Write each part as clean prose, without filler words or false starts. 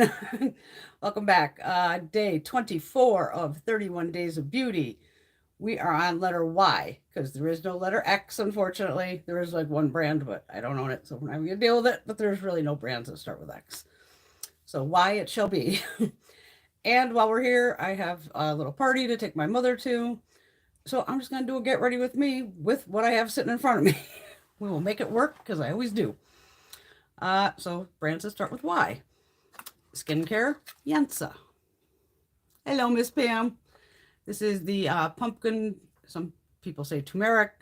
afternoon. Welcome back. Day 24 of 31 Days of Beauty. We are on letter Y because there is no letter X, unfortunately. There is like one brand, but I don't own it, so we're not going to deal with it. But there's really no brands that start with X. So Y it shall be. And while we're here, I have a little party to take my mother to. So I'm just going to do a get ready with me with what I have sitting in front of me. We will make it work because I always do. So brands that start with Y. Skincare, Yensa. Hello, Miss Pam. This is the pumpkin, some people say turmeric,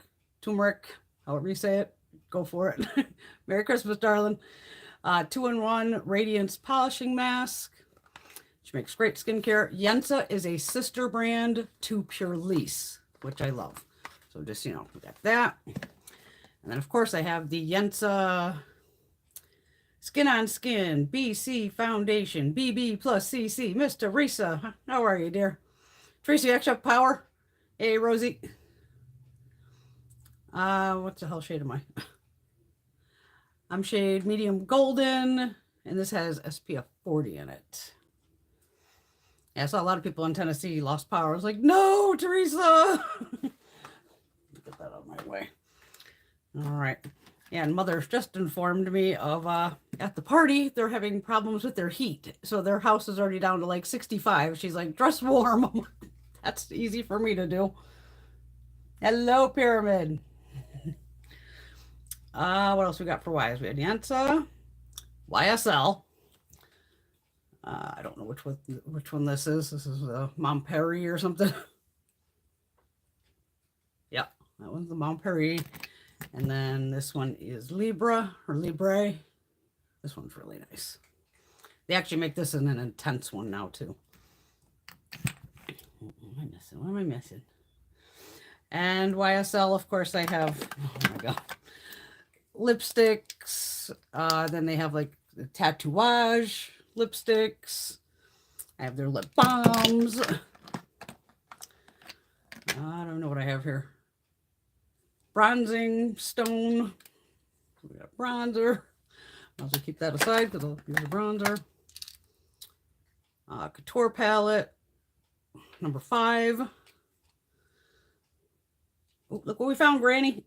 however you say it, go for it. Merry Christmas, darling. 2-in-1 Radiance Polishing Mask. She makes great skincare. Yensa is a sister brand to Pure Lease, which I love. So just, we got that. And then, of course, I have the Yensa Skin on Skin BC Foundation BB plus CC. Miss Teresa, how are you, dear? Tracy, extra power. Hey, Rosie. What the hell shade am I? I'm shade medium golden, and this has SPF 40 in it. Yeah, I saw a lot of people in Tennessee lost power. I was like, no, Teresa. Get that out of my way. All right. Yeah, and Mother just informed me of at the party, they're having problems with their heat. So their house is already down to like 65. She's like, dress warm. That's easy for me to do. Hello, Pyramid. What else we got for Y's? We had Yensa, YSL. I don't know which one this is. This is Mom Perry or something. Yeah, that one's the Mom Perry. And then this one is Libra or Libre. This one's really nice. They actually make this in an intense one now too. What am I missing? And YSL, of course, I have, oh my God, lipsticks. Then they have like the tatouage lipsticks. I have their lip balms. I don't know what I have here. Bronzing stone. We got bronzer. I'll also keep that aside because I'll use a bronzer. Couture palette. Number 5. Oh, look what we found, Granny.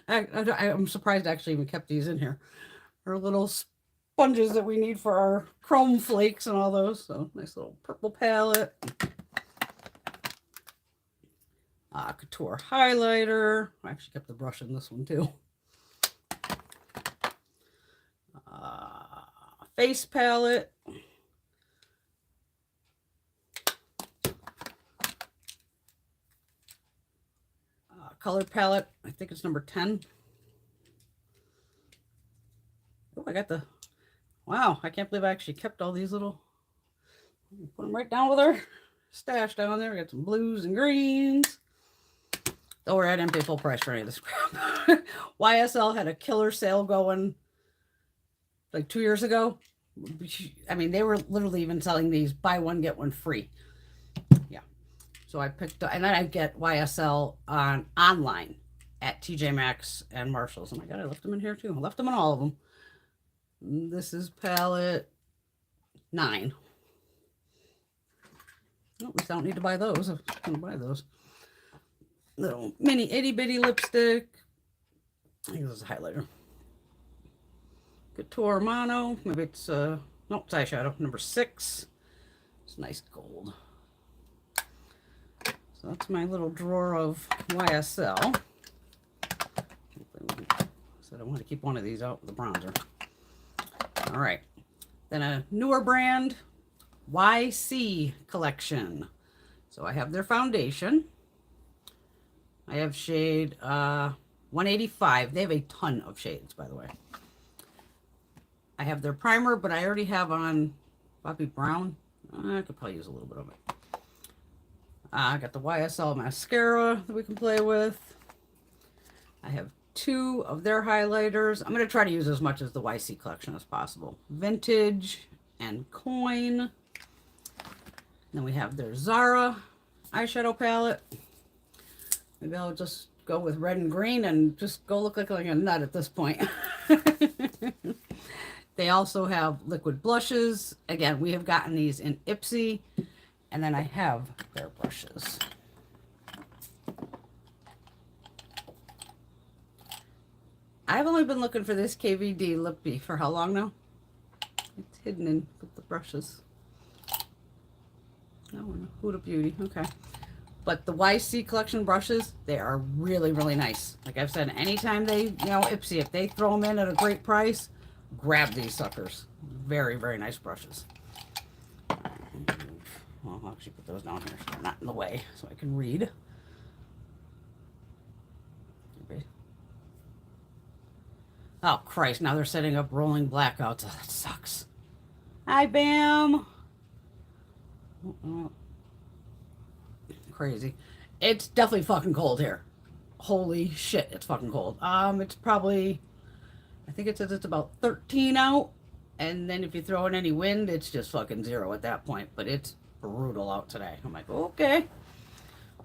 I'm surprised I actually even kept these in here. Our little sponges that we need for our chrome flakes and all those. So nice little purple palette. Couture highlighter. I actually kept the brush in this one too. Face palette. Color palette. I think it's number 10. Oh, I got the... Wow, I can't believe I actually kept all these little... Put them right down with our stash down there. We got some blues and greens. Don't worry, I didn't pay full price for any of this crap. YSL had a killer sale going like 2 years ago. I mean, they were literally even selling these buy one, get one free. Yeah. So I picked, and then I get YSL online at TJ Maxx and Marshalls. Oh my God, I left them in here too. I left them in all of them. This is palette 9. Oh, at least I don't need to buy those. I'm going to buy those. Little mini itty bitty lipstick. I think this is a highlighter. Couture Mono. Maybe it's no, it's eyeshadow. Number 6. It's nice gold. So that's my little drawer of YSL. Said I want to keep one of these out with the bronzer. All right. Then a newer brand, YC Collection. So I have their foundation. I have shade 185. They have a ton of shades, by the way. I have their primer, but I already have on Bobby Brown. I could probably use a little bit of it. I got the YSL mascara that we can play with. I have 2 of their highlighters. I'm going to try to use as much as the YC collection as possible. Vintage and Coin. And then we have their Zara eyeshadow palette. Maybe I'll just go with red and green and just go look like a nut at this point. They also have liquid blushes. Again, we have gotten these in Ipsy. And then I have their brushes. I've only been looking for this KVD Lippy for how long now? It's hidden in with the brushes. Oh, Huda Beauty. Okay. But the YC Collection brushes, they are really, really nice. Like I've said, anytime they, Ipsy, if they throw them in at a great price, grab these suckers. Very, very nice brushes. Well, I'll actually put those down here so they're not in the way so I can read. Okay. Oh, Christ. Now they're setting up rolling blackouts. Oh, that sucks. Hi, Bam. Crazy. It's definitely fucking cold here. Holy shit, it's fucking cold. It's probably, I think it says it's about 13 out. And then if you throw in any wind, it's just fucking 0 at that point. But it's brutal out today. I'm like, okay.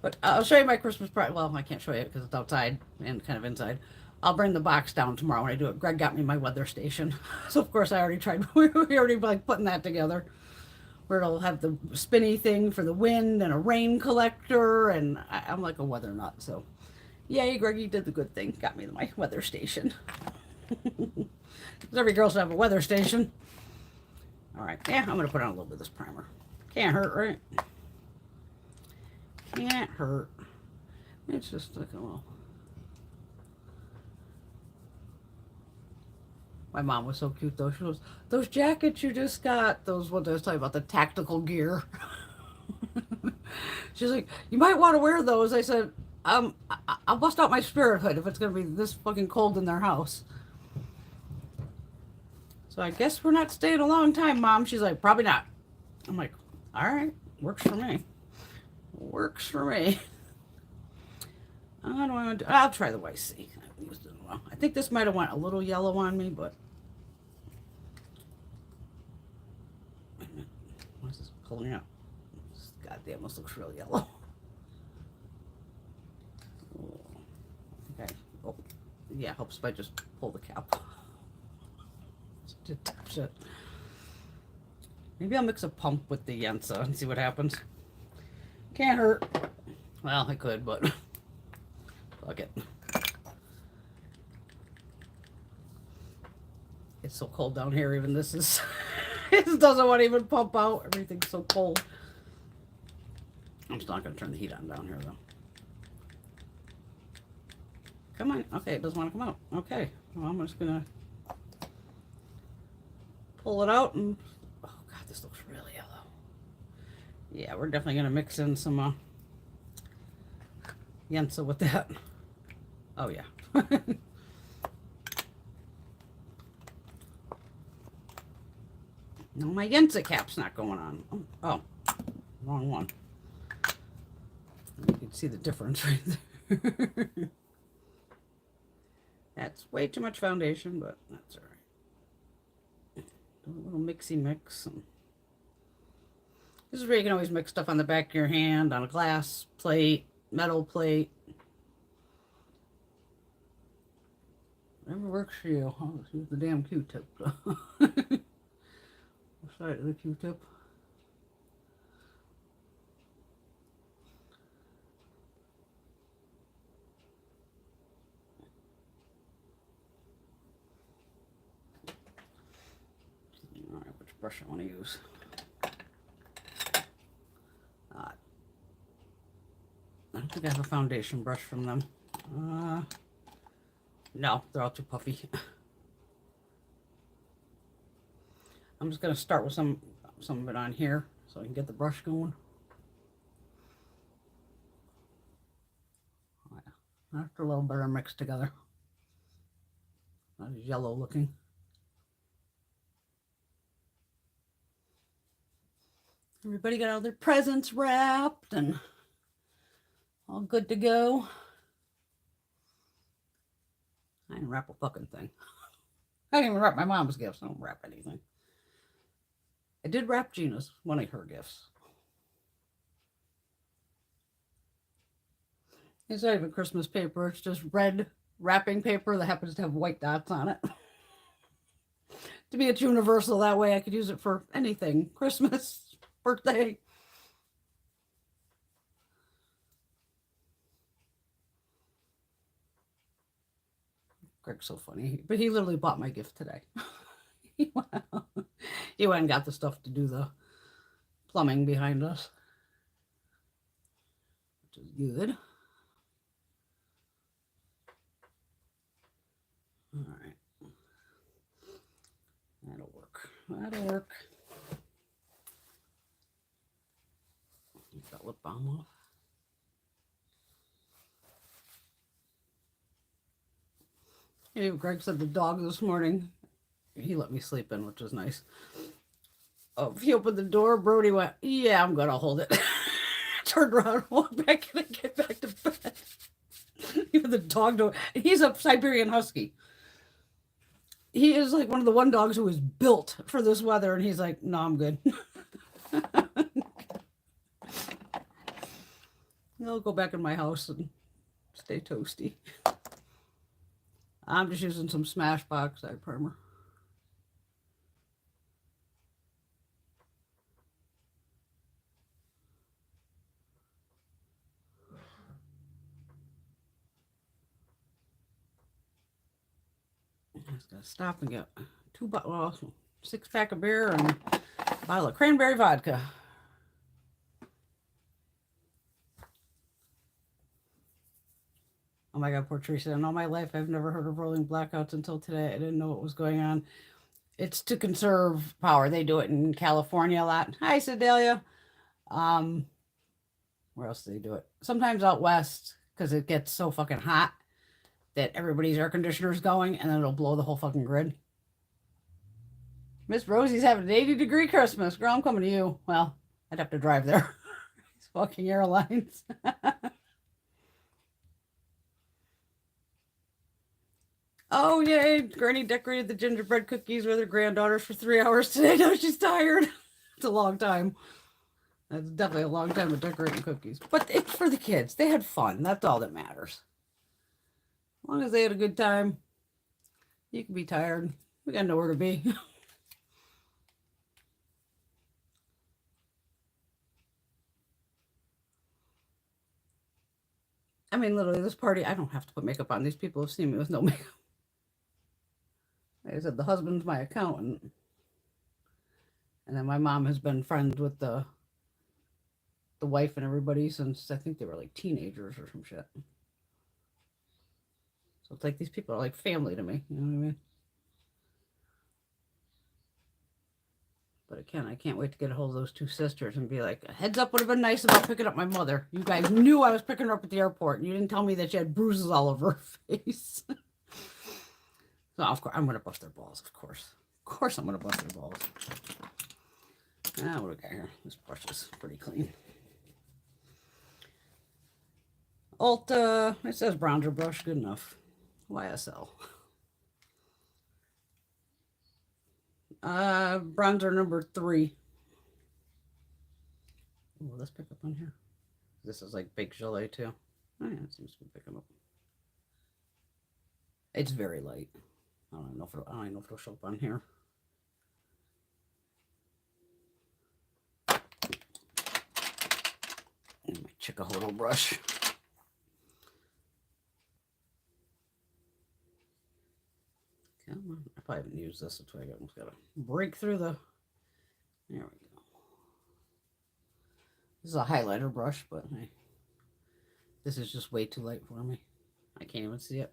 But I'll show you my Christmas present. Well, I can't show you it because it's outside and kind of inside. I'll bring the box down tomorrow when I do it. Greg got me my weather station. So, of course, I already tried. We already like putting that together. Where it'll have the spinny thing for the wind and a rain collector. And I'm like a weather nut. So, yay, Greg, you did the good thing. Got me my weather station. Every girl should have a weather station. All right. Yeah, I'm going to put on a little bit of this primer. Can't hurt, right? Can't hurt. It's just like a little. My mom was so cute though. She goes, "Those jackets you just got, those what I was talking about, the tactical gear." She's like, "You might want to wear those." I said, I'll bust out my spirit hood if it's gonna be this fucking cold in their house." So I guess we're not staying a long time, Mom. She's like, "Probably not." I'm like, "All right, works for me. Works for me." I don't want to. I'll try the YC. I used it in a while. I think this might have went a little yellow on me, but wait a minute. Why is this pulling out? Goddamn, this looks real yellow. Okay. Oh, yeah. Helps if I just pull the cap. Just touch it. Maybe I'll mix a pump with the Yensa and see what happens. Can't hurt. Well, I could, but fuck it. It's so cold down here. Even this is, it doesn't want to even pump out. Everything's so cold. I'm just not going to turn the heat on down here, though. Come on. Okay, it doesn't want to come out. Okay. Well, I'm just going to pull it out and... Oh, God, this looks really yellow. Yeah, we're definitely going to mix in some Yensa with that. Oh, yeah. No, my Yensa cap's not going on. Oh, wrong one. You can see the difference right there. That's way too much foundation, but that's all right. Do a little mixy mix. This is where you can always mix stuff on the back of your hand, on a glass plate, metal plate. Whatever works for you. Oh, let's use the damn Q-tip. Side of the Q-tip. All right, which brush I want to use? I don't think I have a foundation brush from them. No, they're all too puffy. I'm just going to start with some of it on here so I can get the brush going. After a little better mixed together. Not as yellow looking. Everybody got all their presents wrapped and all good to go. I didn't wrap a fucking thing. I didn't even wrap my mom's gifts. I don't wrap anything. I did wrap Gina's, one of her gifts. It's not even Christmas paper. It's just red wrapping paper that happens to have white dots on it. To me, it's universal. That way I could use it for anything. Christmas, birthday. Greg's so funny. But he literally bought my gift today. He went and got the stuff to do the plumbing behind us, which is good. All right. That'll work. That'll work. Get that lip balm off. Hey, Greg said the dog this morning, he let me sleep in, which was nice. Oh, he opened the door, Brody went, yeah, I'm going to hold it. Turned around, walked back in and get back to bed. Even the dog door. He's a Siberian Husky. He is like one of the one dogs who was built for this weather, and he's like, no, I'm good. I'll go back in my house and stay toasty. I'm just using some Smashbox eye primer. I just gotta stop and get 6-pack of beer and a bottle of cranberry vodka. Oh my God, poor Teresa. In all my life, I've never heard of rolling blackouts until today. I didn't know what was going on. It's to conserve power. They do it in California a lot. Hi, Sedalia. Where else do they do it? Sometimes out west, because it gets so fucking hot that everybody's air conditioner's going, and then it'll blow the whole fucking grid. Miss Rosie's having an 80-degree Christmas. Girl, I'm coming to you. Well, I'd have to drive there. These fucking airlines. Oh, yay. Granny decorated the gingerbread cookies with her granddaughters for 3 hours today. Now she's tired. It's a long time. That's definitely a long time of decorating cookies. But it's for the kids. They had fun. That's all that matters. As long as they had a good time, you can be tired. We got nowhere to be. I mean, literally, this party, I don't have to put makeup on. These people have seen me with no makeup. Like I said, the husband's my accountant. And then my mom has been friends with the wife and everybody since I think they were like teenagers or some shit. So it's like these people are like family to me. You know what I mean? But I can't wait to get a hold of those two sisters and be like, a heads up would have been nice about picking up my mother. You guys knew I was picking her up at the airport, and you didn't tell me that she had bruises all over her face. So, of course, I'm going to bust their balls, of course. Of course I'm going to bust their balls. What do we got here? This brush is pretty clean. Ulta, it says bronzer brush, good enough. YSL. Bronzer number 3. Oh, let's pick up on here. This is like baked gelée too. Oh yeah, it seems to be picking up. It's very light. I don't know if it'll show up on here. And my Chickahoodle brush. Come on. I probably haven't used this. That's why I almost got to break through the... There we go. This is a highlighter brush, but hey, this is just way too light for me. I can't even see it.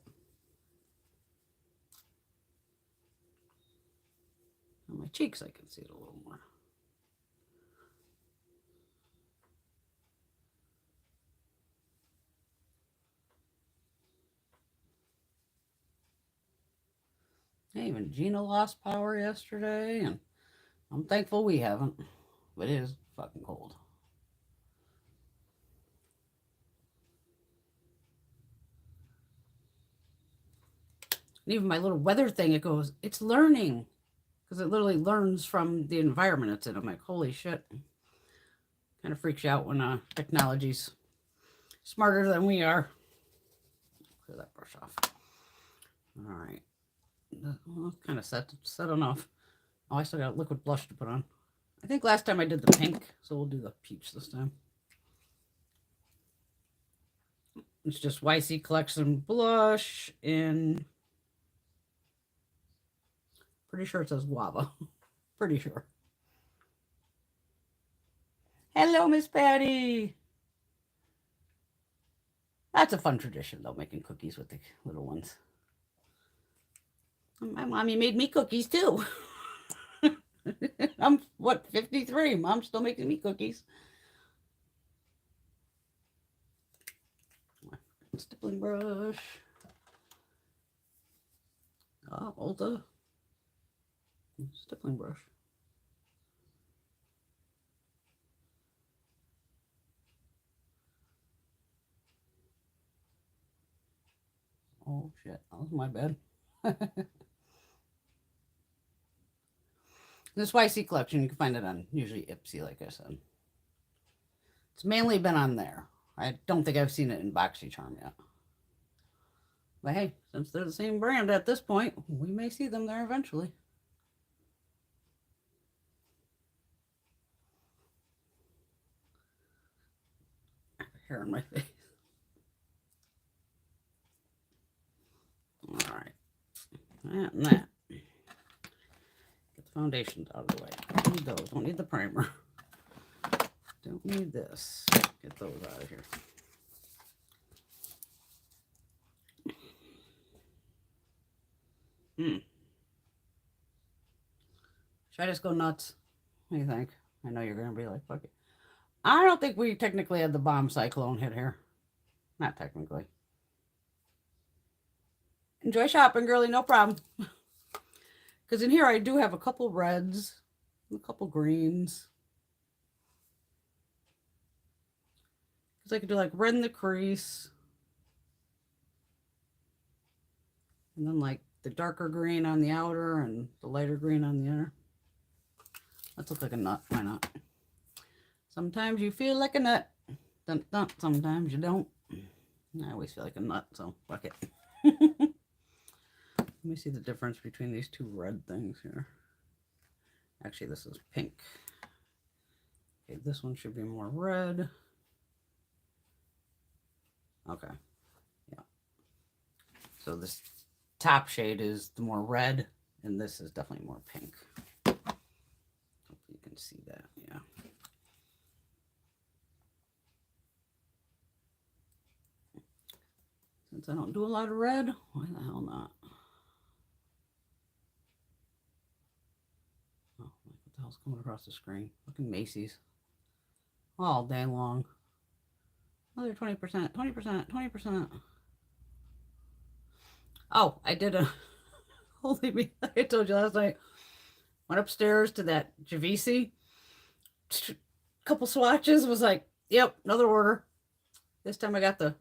On my cheeks, I can see it a little more. Hey, even Gina lost power yesterday, and I'm thankful we haven't. But it is fucking cold. And even my little weather thing, it goes, it's learning. Because it literally learns from the environment it's in. I'm like, holy shit. Kind of freaks you out when technology's smarter than we are. Clear that brush off. All right. Well, kind of set enough. Oh, I still got liquid blush to put on. I think last time I did the pink, so we'll do the peach this time. It's just YC Collection blush in, pretty sure it says guava. Pretty sure. Hello, Miss Patty. That's a fun tradition, though, making cookies with the little ones. My mommy made me cookies, too. I'm, what, 53? Mom's still making me cookies. Stippling brush. Oh, MODA. Stippling brush. Oh, shit. That was my bad. This YC Collection, you can find it on usually Ipsy, like I said. It's mainly been on there. I don't think I've seen it in BoxyCharm yet. But hey, since they're the same brand at this point, we may see them there eventually. Hair on my face. All right. That and that. Get the foundations out of the way. Don't need those. Don't need the primer. Don't need this. Get those out of here. Should I just go nuts? What do you think? I know you're going to be like, fuck it. I don't think we technically had the bomb cyclone hit here. Not technically. Enjoy shopping, girly. No problem. Because in here I do have a couple reds, a couple greens. Because I could do like red in the crease. And then like the darker green on the outer and the lighter green on the inner. Let's look like a nut. Why not? Sometimes you feel like a nut. Dun, dun. Sometimes you don't. I always feel like a nut, so fuck it. Let me see the difference between these two red things here. Actually, this is pink. Okay, this one should be more red. Okay. Yeah. So this top shade is the more red, and this is definitely more pink. Hopefully you can see that, yeah. Since I don't do a lot of red, why the hell not? Oh, what the hell's coming across the screen? Fucking Macy's. All day long. Another 20%, 20%, 20%. Oh, I did a, holy me, I told you last night. Went upstairs to that Javisi. Couple swatches, was like, yep, another order. This time I got the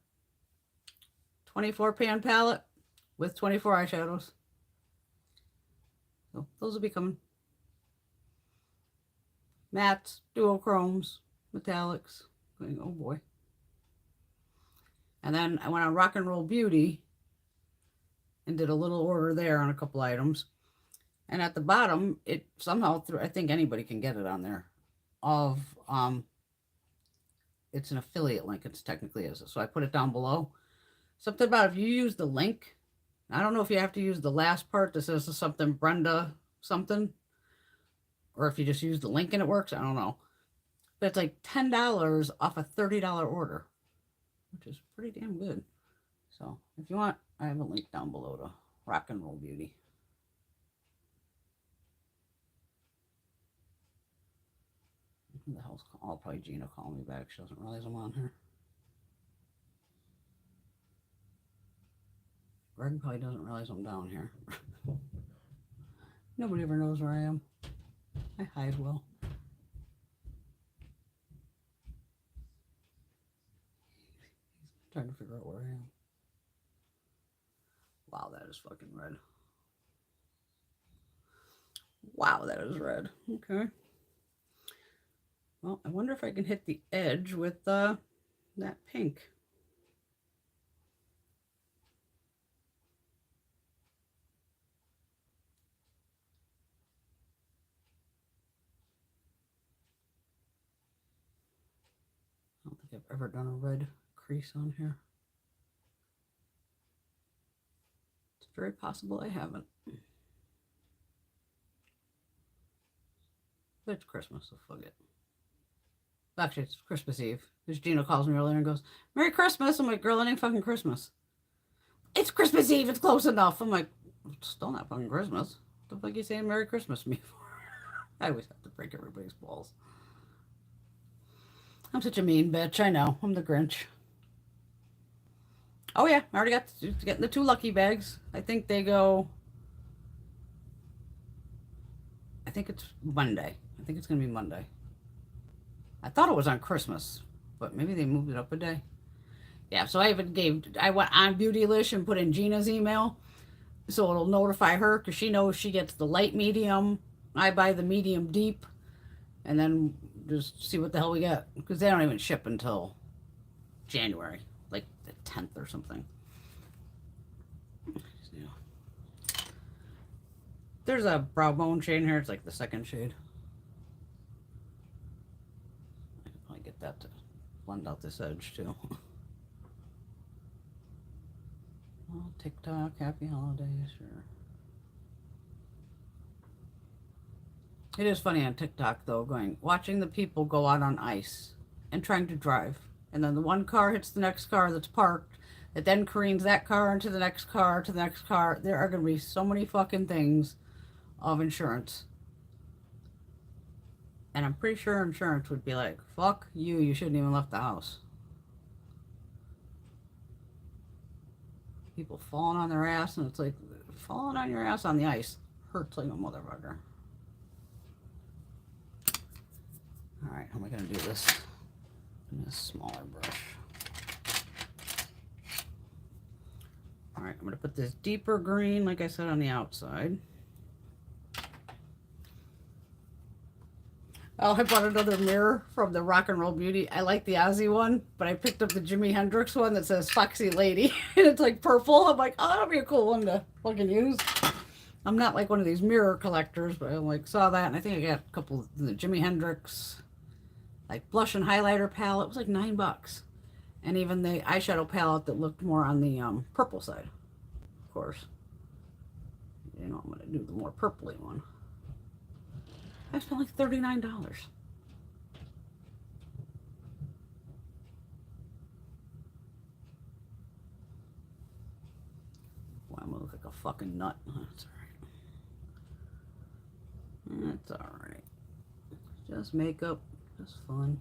24 pan palette with 24 eyeshadows. So those will be coming. Mattes, duochromes, metallics. Oh boy. And then I went on Rock and Roll Beauty and did a little order there on a couple items. And at the bottom, it somehow through, I think anybody can get it on there, of it's an affiliate link. It's technically is. So I put it down below. Something about if you use the link, I don't know if you have to use the last part that says something Brenda something, or if you just use the link and it works. I don't know. But it's like $10 off a $30 order, which is pretty damn good. So if you want, I have a link down below to Rock and Roll Beauty. Who the hell's calling? Oh, probably Gina calling me back. She doesn't realize I'm on here. Greg probably doesn't realize I'm down here. Nobody ever knows where I am. I hide well. He's trying to figure out where I am. Wow, that is fucking red. Wow, that is red. Okay. Well, I wonder if I can hit the edge with that pink. think I've ever done a red crease on here. It's very possible I haven't. But it's Christmas, so fuck it. Actually, it's Christmas Eve. Because Gina calls me earlier and goes, Merry Christmas. I'm like, girl, it ain't fucking Christmas. It's Christmas Eve. It's close enough. I'm like, it's still not fucking Christmas. What the fuck are you saying Merry Christmas to me for? I always have to break everybody's balls. I'm such a mean bitch. I know. I'm the Grinch. Oh, yeah. I already got getting the 2 lucky bags. I think they go... I think it's Monday. I think it's going to be Monday. I thought it was on Christmas, but maybe they moved it up a day. Yeah, so I went on Beautylish and put in Gina's email, so it'll notify her, because she knows she gets the light medium. I buy the medium deep, and then just see what the hell we get, because they don't even ship until January, like the 10th or something. Yeah. There's a brow bone shade in here. It's like the 2nd shade. I could probably get that to blend out this edge too. Oh, TikTok, happy holidays, sure. It is funny on TikTok though, watching the people go out on ice and trying to drive. And then the one car hits the next car that's parked, that then careens that car into the next car, to the next car. There are going to be so many fucking things of insurance. And I'm pretty sure insurance would be like, fuck you, you shouldn't even left the house. People falling on their ass, and it's like, falling on your ass on the ice hurts like a motherfucker. Alright, how am I going to do this? In a smaller brush. Alright, I'm going to put this deeper green, like I said, on the outside. Oh, I bought another mirror from the Rock and Roll Beauty. I like the Ozzy one, but I picked up the Jimi Hendrix one that says Foxy Lady. And it's like purple. I'm like, oh, that'll be a cool one to fucking use. I'm not like one of these mirror collectors, but I like saw that, and I think I got a couple of the Jimi Hendrix like blush and highlighter palette. It was like $9. And even the eyeshadow palette that looked more on the purple side, of course. You know, I'm going to do the more purpley one. I spent like $39. Boy, I'm going to look like a fucking nut. That's alright. That's alright. Just makeup. Just fun.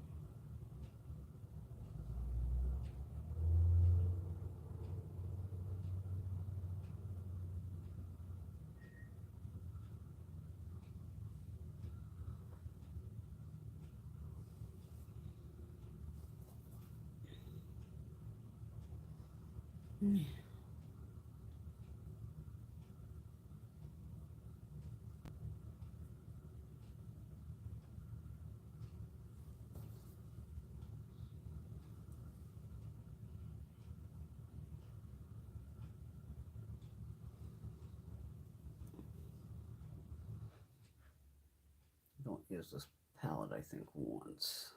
Don't use this palette, I think, once.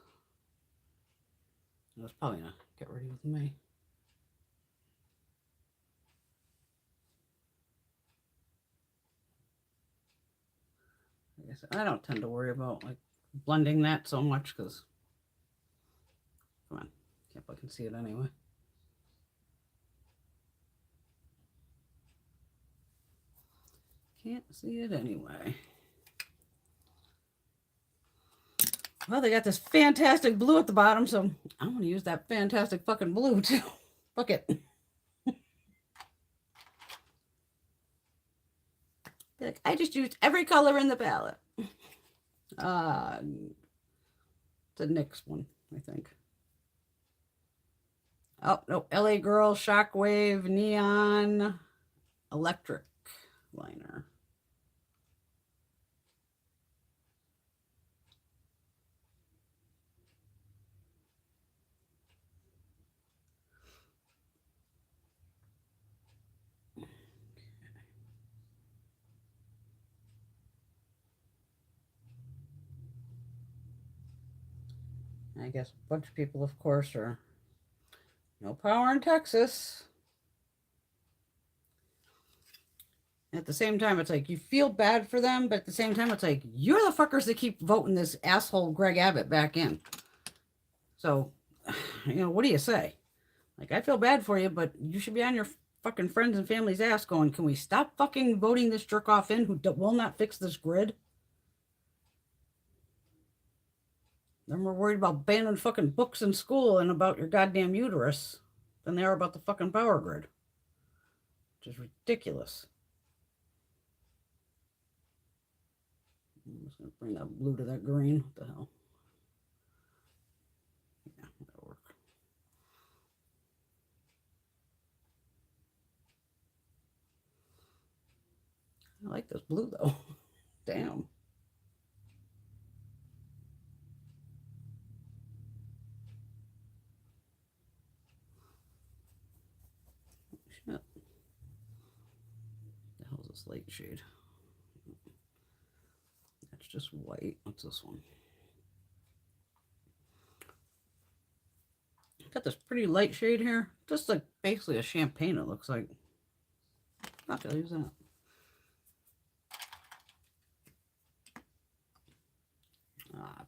That's probably not get ready with me. I guess I don't tend to worry about like blending that so much, because come on, can't fucking see it anyway. Can't see it anyway. Well, they got this fantastic blue at the bottom, so I'm going to use that fantastic fucking blue too. Fuck it. Like, I just used every color in the palette. It's a NYX one, I think. Oh, no, LA Girl, Shockwave, Neon, Electric liner. I guess a bunch of people, of course, are no power in Texas. At the same time, it's like you feel bad for them, but at the same time, it's like you're the fuckers that keep voting this asshole Greg Abbott back in. So, what do you say? Like, I feel bad for you, but you should be on your fucking friends and family's ass going, can we stop fucking voting this jerk off in who will not fix this grid? They're more worried about banning fucking books in school and about your goddamn uterus than they are about the fucking power grid. Which is ridiculous. I'm just going to bring that blue to that green. What the hell? Yeah, that'll work. I like this blue, though. Damn. Shit. The hell's this light shade? That's just white. What's this one? Got this pretty light shade here. Just like basically a champagne, it looks like. Not gonna use that.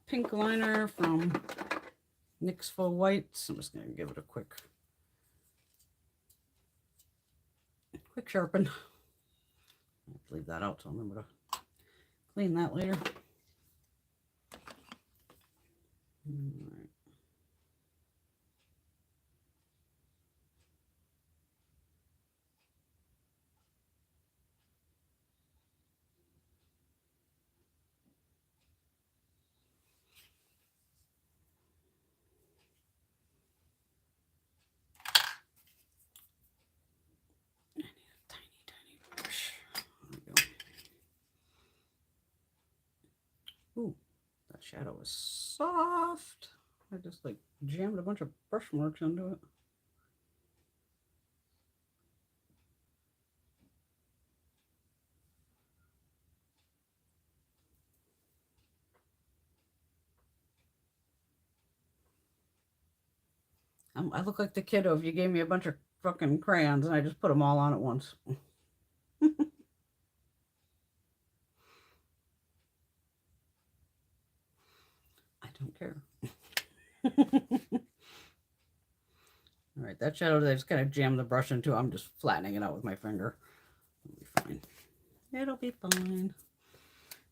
Pink liner from NYX Faux Whites. I'm just gonna give it a quick sharpen. I'll leave that out so I'll remember to clean that later. All right. I need a tiny brush. There we go. Ooh, that shadow is soft. I just like jammed a bunch of brush marks into it. I look like the kiddo if you gave me a bunch of fucking crayons and I just put them all on at once. I don't care. All right, that shadow that I just kind of jammed the brush into, I'm just flattening it out with my finger. It'll be fine. It'll be fine.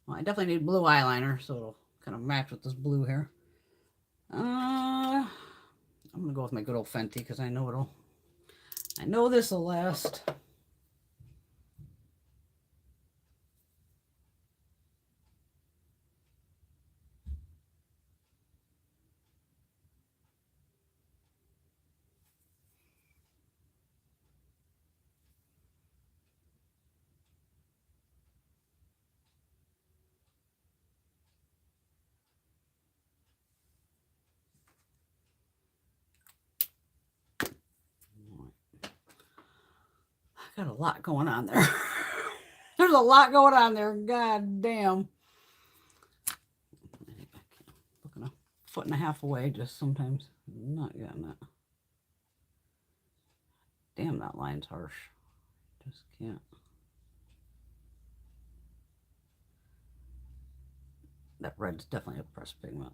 Well, I definitely need blue eyeliner, so it'll kind of match with this blue here. I'm gonna go with my good old Fenty because I know this will last. I got a lot going on there. There's a lot going on there. God damn. Looking a foot and a half away just sometimes. Not getting it. Damn, that line's harsh. Just can't. That red's definitely a pressed pigment.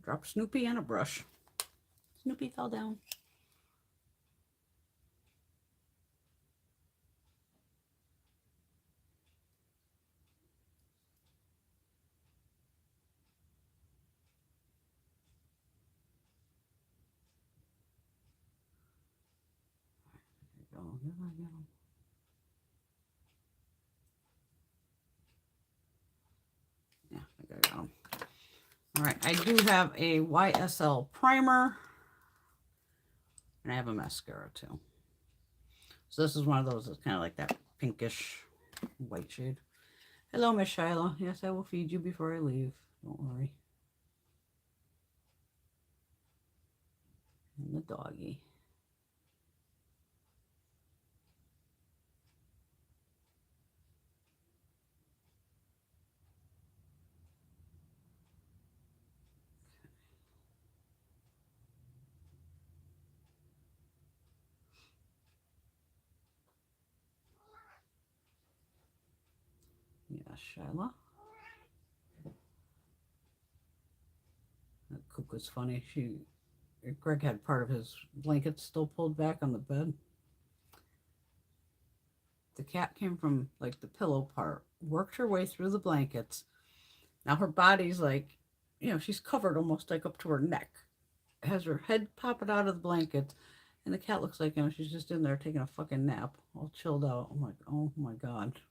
Drop Snoopy and a brush. Snoopy fell down. There you go. Here I go. Yeah, I think I got them. All right, I do have a YSL primer, and I have a mascara too. So this is one of those that's kind of like that pinkish white shade. Hello, Miss Shiloh. Yes, I will feed you before I leave. Don't worry. And the doggy. Yes, Shiloh. That cook was funny. Greg had part of his blanket still pulled back on the bed. The cat came from like the pillow part, worked her way through the blankets. Now her body's like, you know, she's covered almost like up to her neck. Has her head popping out of the blankets, and the cat looks like, you know, she's just in there taking a fucking nap, all chilled out. I'm like, oh my God.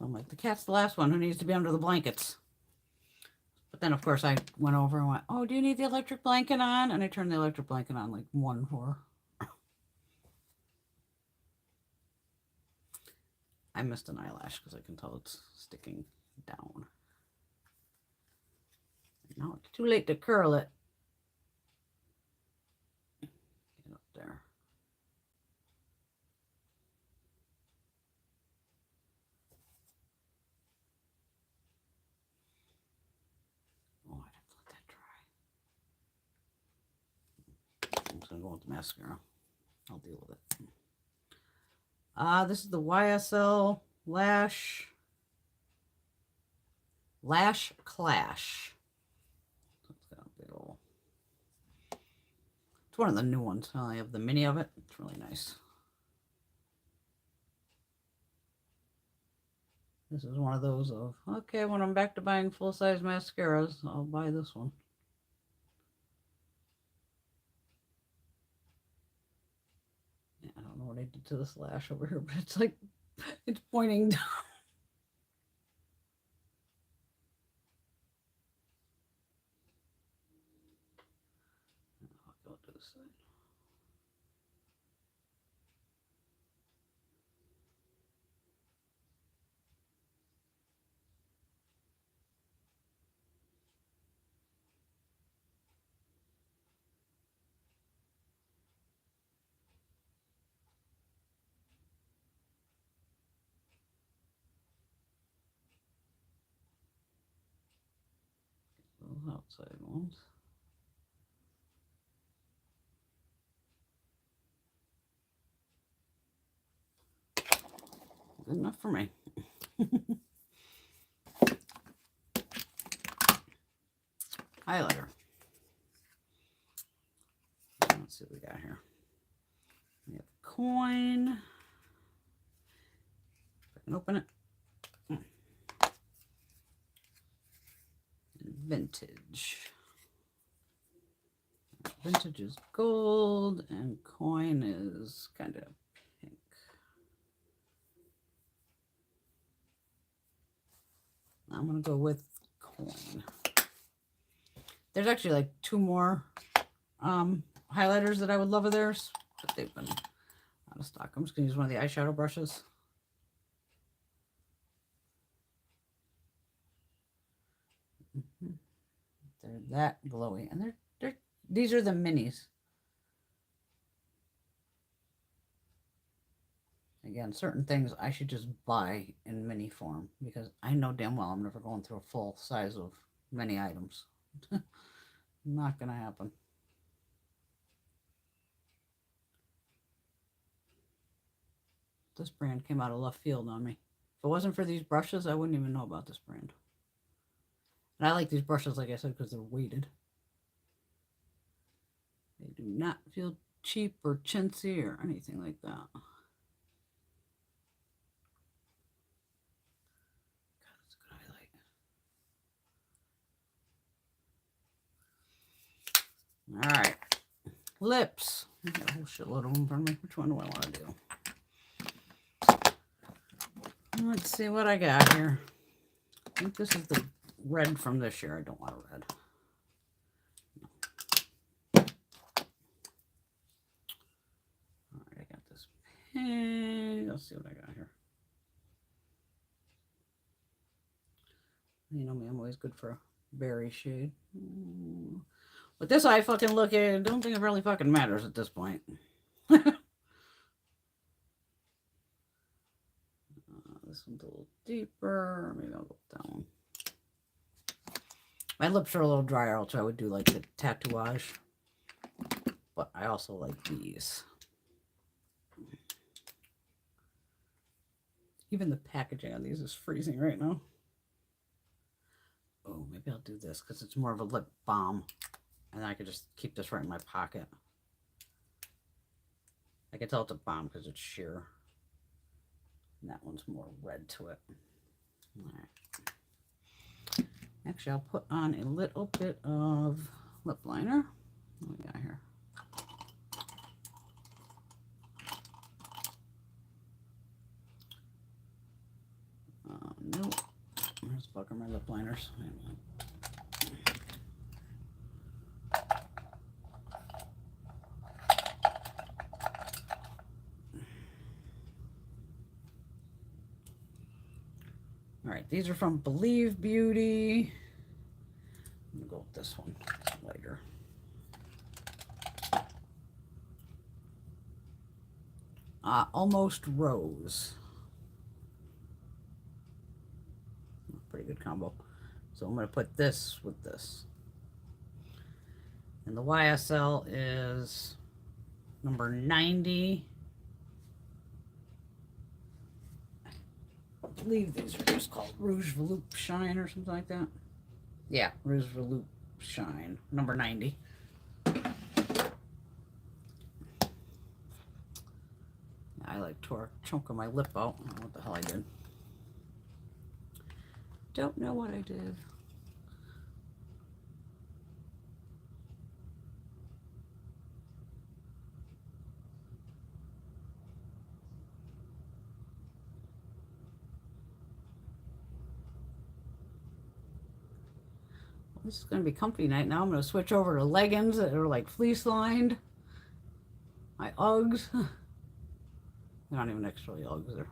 I'm like, the cat's the last one who needs to be under the blankets. But then, of course, I went over and went, oh, do you need the electric blanket on? And I turned the electric blanket on like 1 for her. I missed an eyelash because I can tell it's sticking down. Now it's too late to curl it. Get up there. Oh, I have to let that dry. I'm just going to go with the mascara. I'll deal with it. This is the YSL Lash Clash. It's got a big old... It's one of the new ones. I have the mini of it. It's really nice. This is one of those of, okay, when I'm back to buying full-size mascaras, I'll buy this one. Yeah, I don't know what I did to this lash over here, but it's like, it's pointing down. I'll go to this side. Those outside ones. Good enough for me. Highlighter. Let's see what we got here. We have a coin. If I can open it. Vintage. Vintage is gold and coin is kind of pink. I'm going to go with coin. There's actually like 2 more highlighters that I would love of theirs, but they've been out of stock. I'm just going to use one of the eyeshadow brushes. They're that glowy, and these are the minis. Again, certain things I should just buy in mini form because I know damn well I'm never going through a full size of many items. Not gonna happen. This brand came out of left field on me. If it wasn't for these brushes, I wouldn't even know about this brand. And I like these brushes, like I said, because they're weighted. They do not feel cheap or chintzy or anything like that. God, that's a good highlight. All right. Lips. I got a whole shitload of them for me. Which one do I want to do? Let's see what I got here. I think this is the red from this year. I don't want a red. All right, I got this And let's see what I got here. You know me, I'm always good for a berry shade. But this eye fucking look, I don't think it really fucking matters at this point. This one's a little deeper. Maybe I'll go with that one. My lips are a little drier, else I would do like the tatouage. But I also like these. Even the packaging on these is freezing right now. Oh, maybe I'll do this because it's more of a lip balm. And I could just keep this right in my pocket. I can tell it's a balm because it's sheer. And that one's more red to it. All right. Actually, I'll put on a little bit of lip liner. What do we got here? Nope. Where's the fuck are my lip liners? All right, these are from Believe Beauty. I'm gonna go with this one. It's lighter. Almost Rose. Pretty good combo. So I'm going to put this with this. And the YSL is number 90. I believe these are just called Rouge Veloute Shine or something like that. Yeah, Rouge Veloute Shine, number 90. I like tore a chunk of my lip out. I don't know what the hell I did. Don't know what I did. This is going to be comfy night now. I'm going to switch over to leggings that are like fleece lined. My Uggs. They're not even actually Uggs. They're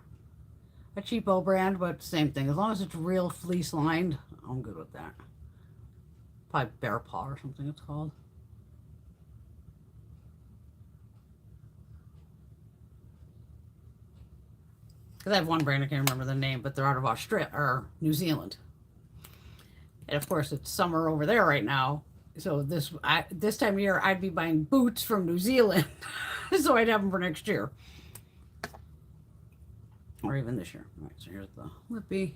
a cheapo brand, but same thing. As long as it's real fleece lined, I'm good with that. Probably Bear Paw or something it's called. Because I have one brand, I can't remember the name, but they're out of Australia or New Zealand. And of course, it's summer over there right now. So this time of year, I'd be buying boots from New Zealand. So I'd have them for next year. Or even this year. All right, so here's the lippy.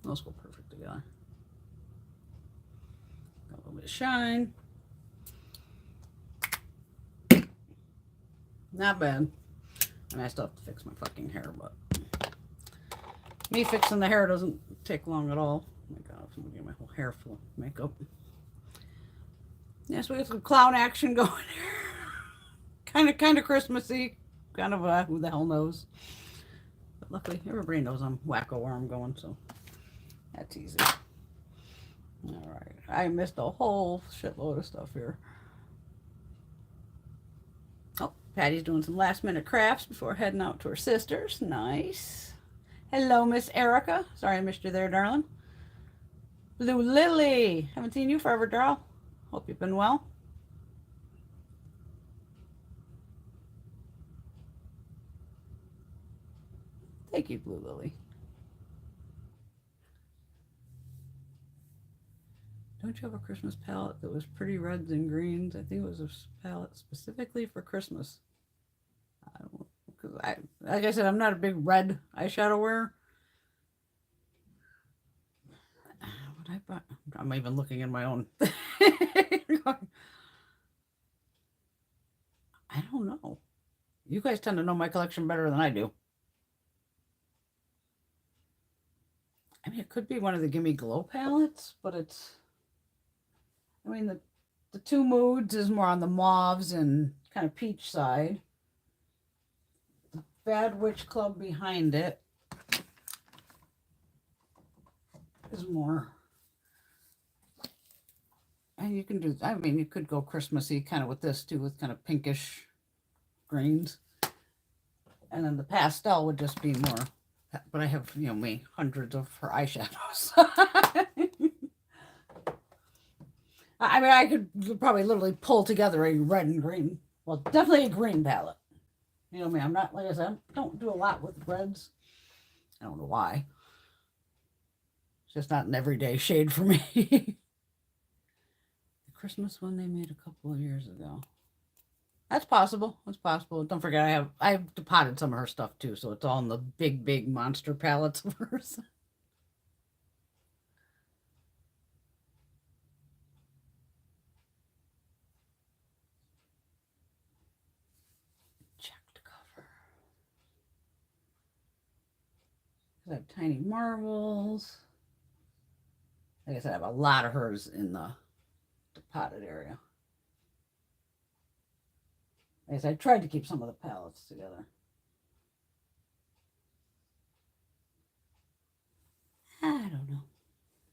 Those go perfect together. Got a little bit of shine. Not bad. I mean, I still have to fix my fucking hair, but me fixing the hair doesn't take long at all. Oh my god, I'm gonna get my whole hair full of makeup. Yeah, so we got some clown action going here. kind of Christmassy. Kind of who the hell knows. But luckily, everybody knows I'm wacko where I'm going, so that's easy. Alright, I missed a whole shitload of stuff here. Oh, Patty's doing some last minute crafts before heading out to her sister's. Nice. Hello, Miss Erica. Sorry I missed you there, darling. Blue Lily. Haven't seen you forever, girl. Hope you've been well. Thank you, Blue Lily. Don't you have a Christmas palette that was pretty reds and greens? I think it was a palette specifically for Christmas. I don't know, because like I said, I'm not a big red eyeshadow wearer. What I bought? I'm even looking in my own. I don't know. You guys tend to know my collection better than I do. I mean, it could be one of the Gimme Glow palettes, but it's... I mean, the Two Moods is more on the mauves and kind of peach side. The Bad Witch Club behind it is more... I and you can do, I mean, you could go Christmassy kind of with this too, with kind of pinkish greens. And then the pastel would just be more, but I have, you know, me, hundreds of her eyeshadows. I mean, I could probably literally pull together a red and green, well, definitely a green palette. You know me, I'm not, like I said, I don't do a lot with reds. I don't know why. It's just not an everyday shade for me. The Christmas one they made a couple of years ago. That's possible. That's possible. Don't forget, I've depotted some of her stuff too, so it's all in the big monster palettes of hers. Checked cover. I have tiny marbles. Like I said, I have a lot of hers in the depotted area. Like I said, I tried to keep some of the palettes together. I don't know.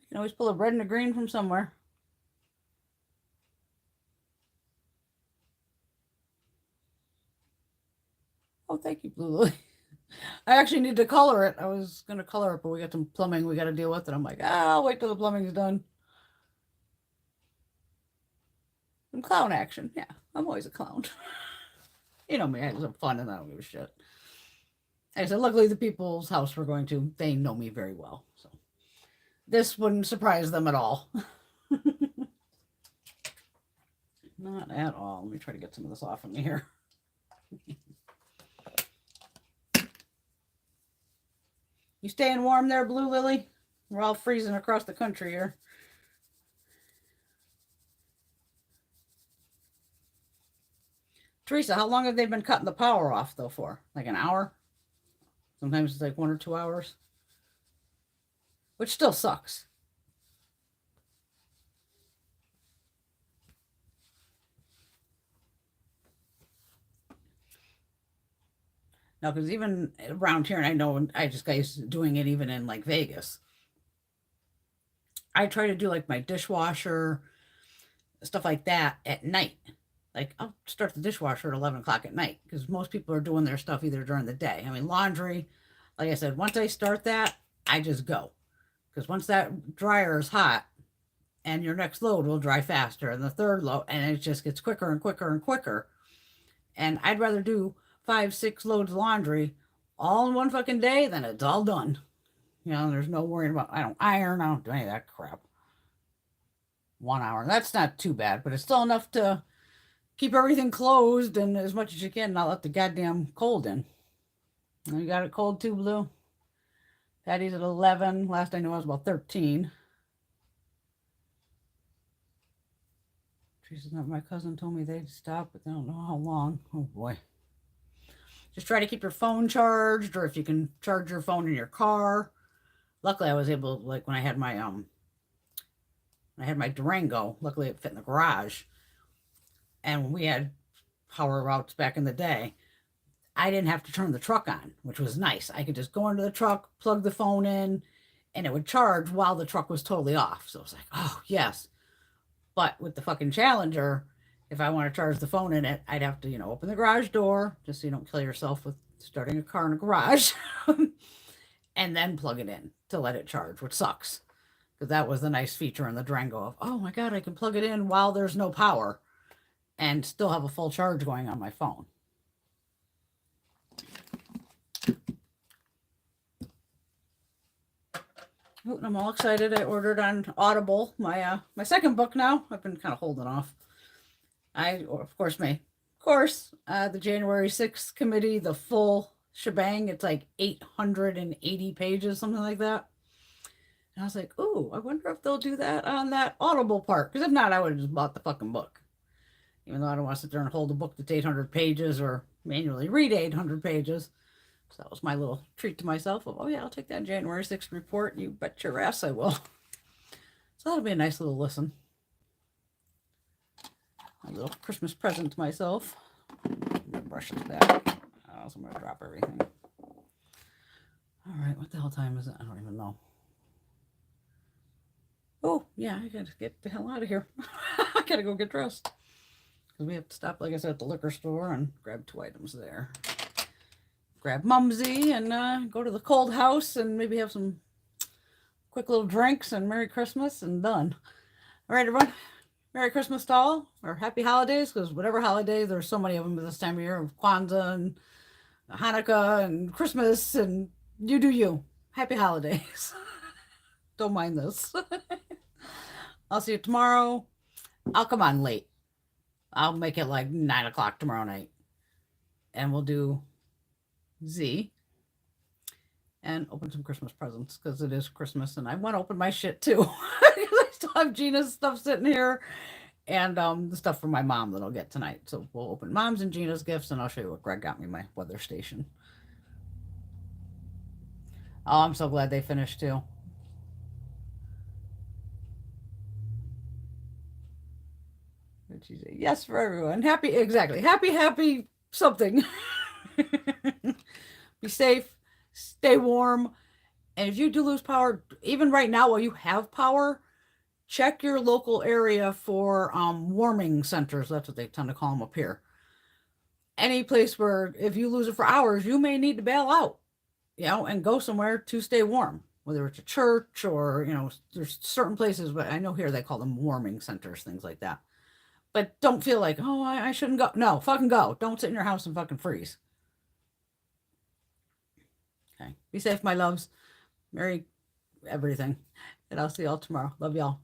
You can always pull a red and a green from somewhere. Oh, thank you, Blue Lily. I actually need to color it. I was going to color it, but we got some plumbing we got to deal with. And I'm like, I'll wait till the plumbing's done. Some clown action. Yeah, I'm always a clown. You know me, I have some fun and I don't give a shit. Like I said, luckily the people's house we're going to, they know me very well. So this wouldn't surprise them at all. Not at all. Let me try to get some of this off of me here. You staying warm there, Blue Lily? We're all freezing across the country here. Teresa, how long have they been cutting the power off, though, for? Like an hour? Sometimes it's like 1 or 2 hours. Which still sucks. No, because even around here, and I know I just got used to doing it even in like Vegas. I try to do like my dishwasher, stuff like that at night. Like I'll start the dishwasher at 11 o'clock at night because most people are doing their stuff either during the day. I mean, laundry, like I said, once I start that, I just go. Because once that dryer is hot and your next load will dry faster and the third load, and it just gets quicker and quicker and quicker. And I'd rather do 5, 6 loads of laundry all in one fucking day than it's all done. You know, there's no worrying about, I don't iron, I don't do any of that crap. 1 hour. That's not too bad, but it's still enough to keep everything closed and as much as you can, not let the goddamn cold in. You got it cold too, Blue? Patty's at 11. Last I knew I was about 13. My cousin told me they'd stop, but they don't know how long. Oh boy. Just try to keep your phone charged, or if you can charge your phone in your car. Luckily, I was able, like when I had my Durango, luckily it fit in the garage. And when we had power routes back in the day, I didn't have to turn the truck on, which was nice. I could just go into the truck, plug the phone in, and it would charge while the truck was totally off. So it was like, oh, yes. But with the fucking Challenger, if I want to charge the phone in it, I'd have to, you know, open the garage door, just so you don't kill yourself with starting a car in a garage, and then plug it in to let it charge, which sucks. Because that was the nice feature in the Durango of, oh my God, I can plug it in while there's no power and still have a full charge going on my phone. Oh, I'm all excited. I ordered on Audible my second book now. I've been kind of holding off. Of course, the January 6th committee, the full shebang. It's like 880 pages, something like that. And I was like, oh, I wonder if they'll do that on that Audible part. Because if not, I would have just bought the fucking book. Even though I don't want to sit there and hold a book that's 800 pages or manually read 800 pages. So that was my little treat to myself of, oh yeah, I'll take that January 6th report. You bet your ass I will. So that'll be a nice little listen. A little Christmas present to myself. My brush is back. Oh, so I'm going to drop everything. All right, what the hell time is it? I don't even know. Oh, yeah, I got to get the hell out of here. I gotta go get dressed. Because we have to stop, like I said, at the liquor store and grab 2 items there. Grab Mumsy and go to the cold house and maybe have some quick little drinks and Merry Christmas and done. All right, everyone. Merry Christmas to all, or Happy Holidays, because whatever holiday, there's so many of them this time of year, of Kwanzaa and Hanukkah and Christmas, and you do you. Happy Holidays. Don't mind this. I'll see you tomorrow. I'll come on late. I'll make it like 9 o'clock tomorrow night. And we'll do Z and open some Christmas presents because it is Christmas and I want to open my shit too. I still have Gina's stuff sitting here and the stuff from my mom that I'll get tonight. So we'll open Mom's and Gina's gifts and I'll show you what Greg got me, my weather station. Oh, I'm so glad they finished too. What'd she say? Yes, for everyone. Happy, exactly. Happy something. Be safe, stay warm, and if you do lose power, even right now while you have power, check your local area for warming centers. That's what they tend to call them up here. Any place where if you lose it for hours, you may need to bail out, and go somewhere to stay warm, whether it's a church or, there's certain places, but I know here they call them warming centers, things like that. But don't feel like, oh, I shouldn't go. No, fucking go. Don't sit in your house and fucking freeze. Okay. Be safe, my loves. Merry everything. And I'll see y'all tomorrow. Love y'all.